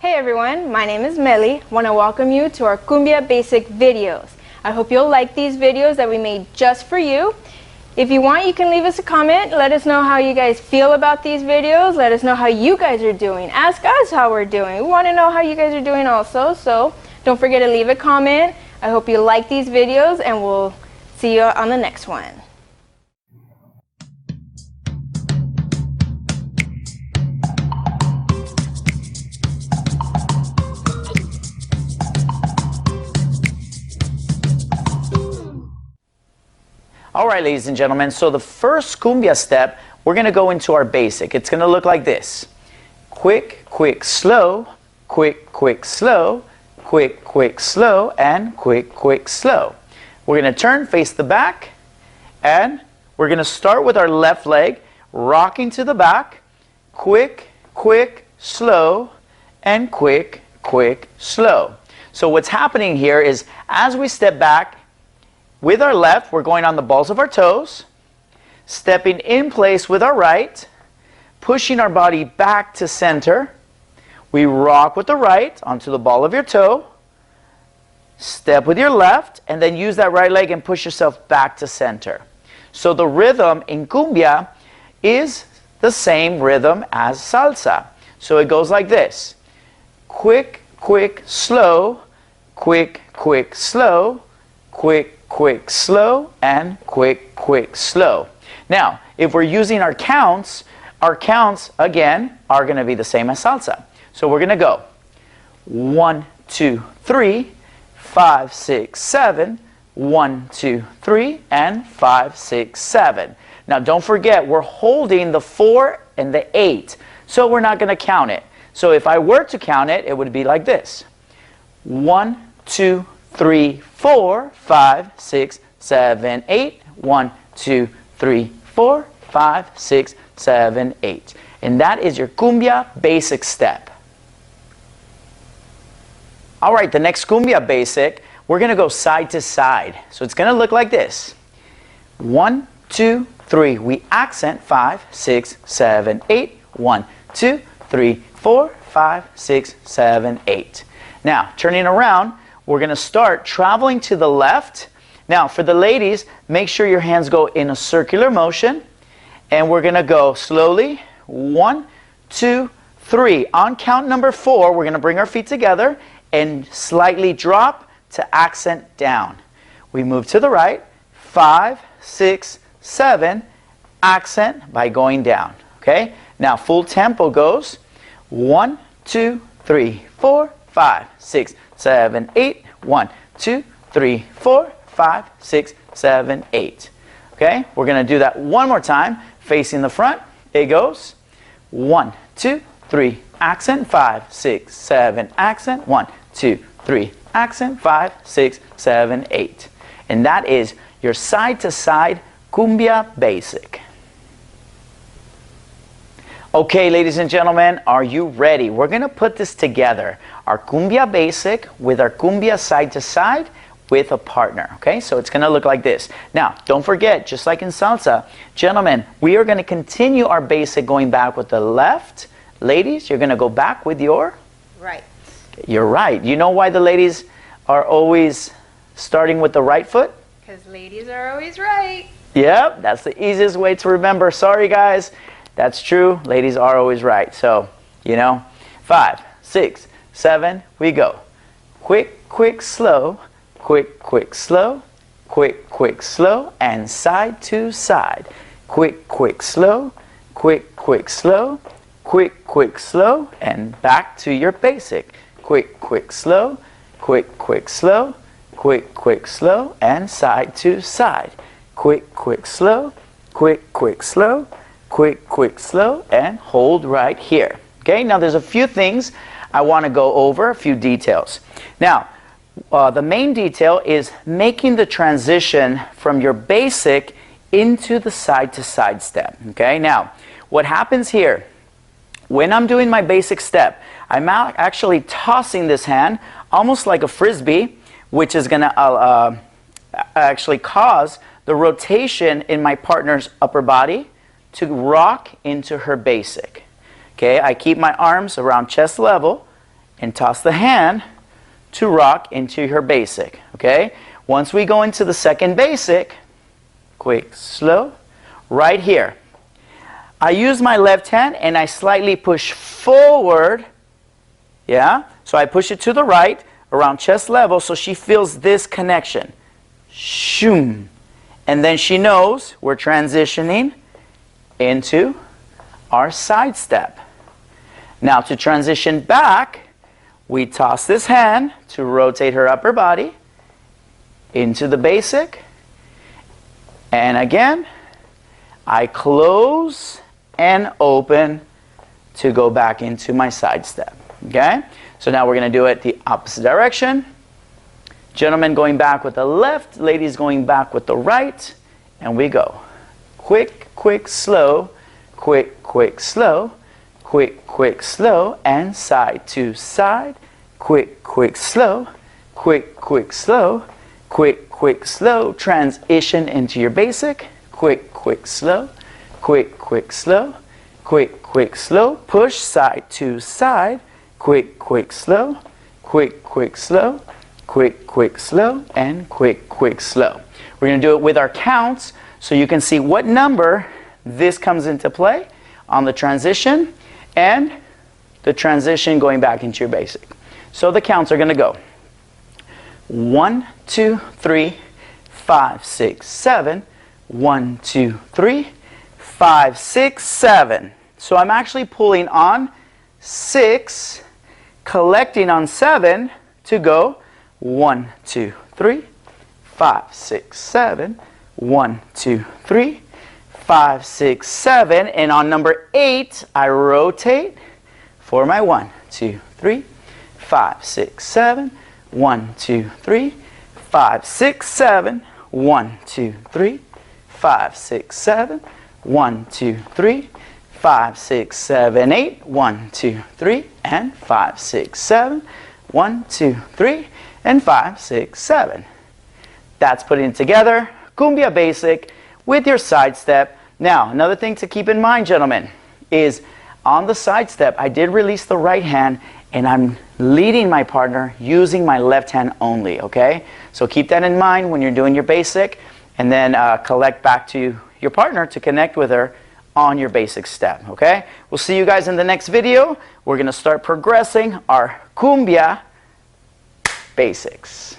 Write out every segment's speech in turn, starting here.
Hey everyone, my name is Melly. I want to welcome you to our Cumbia Basic videos. I hope you'll like these videos that we made just for you. If you want, you can leave us a comment. Let us know how you guys feel about these videos. Let us know how you guys are doing. Ask us how we're doing. We want to know how you guys are doing also. So don't forget to leave a comment. I hope you like these videos and we'll see you on the next one. All right, ladies and gentlemen, so the first cumbia step, we're going to go into our basic. It's going to look like this. Quick, quick, slow, quick, quick, slow, quick, quick, slow, and quick, quick, slow. We're going to turn, face the back, and we're going to start with our left leg, rocking to the back, quick, quick, slow, and quick, quick, slow. So what's happening here is as we step back, with our left, we're going on the balls of our toes, stepping in place with our right, pushing our body back to center. We rock with the right onto the ball of your toe, step with your left, and then use that right leg and push yourself back to center. So the rhythm in cumbia is the same rhythm as salsa. So it goes like this. Quick, quick, slow, quick, quick, slow, quick, quick, slow, and quick, quick, slow. Now, if we're using our counts again are going to be the same as salsa. So we're going to go 1, 2, 3, 5, 6, 7, 1, 2, 3, and 5, 6, 7. Now don't forget, we're holding the 4 and the 8, so we're not going to count it. So if I were to count it, it would be like this. 1, 2, 3, 4, 5, 6, 7, 8. 1, 2, 3, 4, 5, 6, 7, 8. And that is your cumbia basic step. All right, the next cumbia basic, we're going to go side to side. So it's going to look like this. 1, 2, 3. We accent 5, 6, 7, 8. 1, 2, 3, 4, 5, 6, 7, 8. Now, turning around, we're going to start traveling to the left. Now, for the ladies, make sure your hands go in a circular motion. And we're going to go slowly. 1, 2, 3. On count number 4, we're going to bring our feet together and slightly drop to accent down. We move to the right. 5, 6, 7. Accent by going down. Okay? Now, full tempo goes 1, 2, 3, 4, 5, 6, 7, 8. 1, 2, 3, 4, 5, 6, 7, 8. Okay, we're going to do that one more time. Facing the front, it goes 1, 2, 3, accent, 5, 6, 7, accent, 1, 2, 3, accent, 5, 6, 7, 8. And that is your side to side cumbia basic. Okay, ladies and gentlemen, are you ready? We're going to put this together. Our cumbia basic with our cumbia side to side with a partner. Okay, so it's going to look like this. Now, don't forget, just like in salsa, gentlemen, we are going to continue our basic going back with the left. Ladies, you're going to go back with your Right. You're right. You know why the ladies are always starting with the right foot? Because ladies are always right. Yep, that's the easiest way to remember. Sorry, guys. That's true. Ladies are always right. So, 5, 6, 7, we go. Quick, quick, slow, quick, quick, slow, quick, quick, slow, and side to side. Quick, quick, slow, quick, quick, slow, quick, quick, slow, and back to your basic. Quick, quick, slow, quick, quick, slow, quick, quick, slow, and side to side. Quick, quick, slow, quick, quick, slow, quick, quick, slow, and hold right here. Okay, now there's a few things I want to go over, a few details. Now, the main detail is making the transition from your basic into the side-to-side step. Okay, now, what happens here, when I'm doing my basic step, I'm actually tossing this hand almost like a frisbee, which is going to actually cause the rotation in my partner's upper body to rock into her basic. Okay, I keep my arms around chest level and toss the hand to rock into her basic, okay? Once we go into the second basic, quick, slow, right here. I use my left hand and I slightly push forward, yeah? So I push it to the right, around chest level, so she feels this connection. Shoom. And then she knows we're transitioning into our side step. Now to transition back, we toss this hand to rotate her upper body into the basic. And again, I close and open to go back into my side step. Okay? So now we're going to do it the opposite direction. Gentlemen going back with the left, ladies going back with the right, and we go. Quick, quick, slow, quick, quick, slow, quick, quick, slow, and side to side, quick, quick, slow, quick, quick, slow, quick, quick, slow, transition into your basic, quick, quick, slow, quick, quick, slow, quick, quick, slow, push side to side, quick, quick, slow, quick, quick, slow, quick, quick, slow, and quick, quick, slow. We're going to do it with our counts so you can see what number this comes into play on the transition and the transition going back into your basic. So the counts are going to go 1, 2, 3, 5, 6, 7, 1, 2, 3, 5, 6, 7. So I'm actually pulling on 6, collecting on 7 to go 1, 2, 3, 5, 6, 7, 1, 2, 3, 5, 6, 7, and on number 8 I rotate for my 1, 2, 3, 5, 6, 7, 1, 2, 3, 5, 6, 7, 1, 2, 3, 5, 6, 7, 1, 2, 3, 5, 6, 7, 8, 1, 2, 3, and 5, 6, 7, 1, 2, 3, and 5, 6, 7. That's putting it together, Cumbia Basic, with your side step. Now, another thing to keep in mind, gentlemen, is on the side step, I did release the right hand, and I'm leading my partner using my left hand only, okay? So keep that in mind when you're doing your basic, and then collect back to your partner to connect with her on your basic step, okay? We'll see you guys in the next video. We're going to start progressing our Cumbia Basics.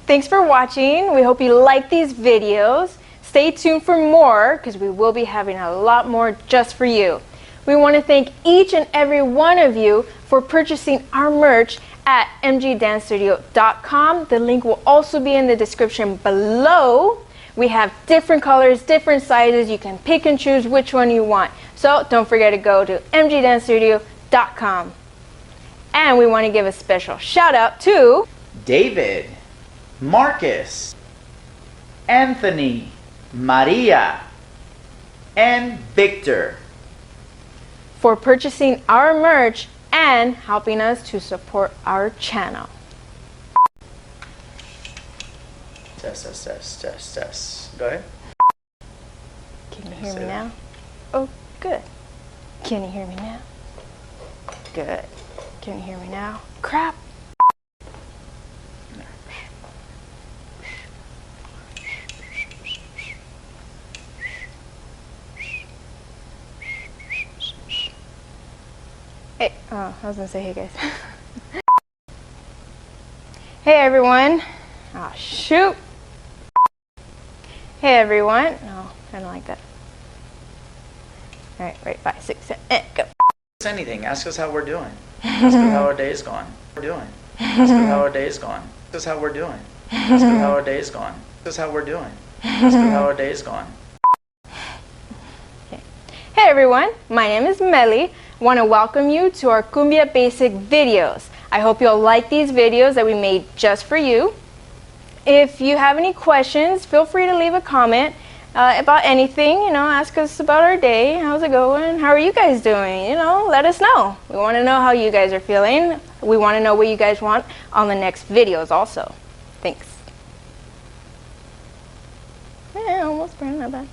Thanks for watching. We hope you like these videos. Stay tuned for more because we will be having a lot more just for you. We want to thank each and every one of you for purchasing our merch at mgdancestudio.com. The link will also be in the description below. We have different colors, different sizes. You can pick and choose which one you want. So don't forget to go to mgdancestudio.com. And we want to give a special shout out to David, Marcus, Anthony, Maria, and Victor for purchasing our merch and helping us to support our channel. Test, test, test, test, test. Go ahead. Can you hear me now? Oh, good. Can you hear me now? Good. Can you hear me now? Crap. Hey, oh, I was gonna say hey guys. Hey everyone. Oh shoot. Hey everyone. No, I don't like that. All right, right, 5, 6, 7, go. Anything. Ask us how we're doing. Ask us how our day's gone. We're doing. Ask us how our day's gone. Ask us how we're doing. Ask us how our day's gone. Ask us how we're doing. Ask us how our day's gone. Okay. Hey everyone, my name is Melly. I want to welcome you to our Cumbia Basic videos. I hope you'll like these videos that we made just for you. If you have any questions, feel free to leave a comment about anything, ask us about our day. How's it going? How are you guys doing? Let us know. We want to know how you guys are feeling. We want to know what you guys want on the next videos also. Thanks. Yeah, almost burned my bad.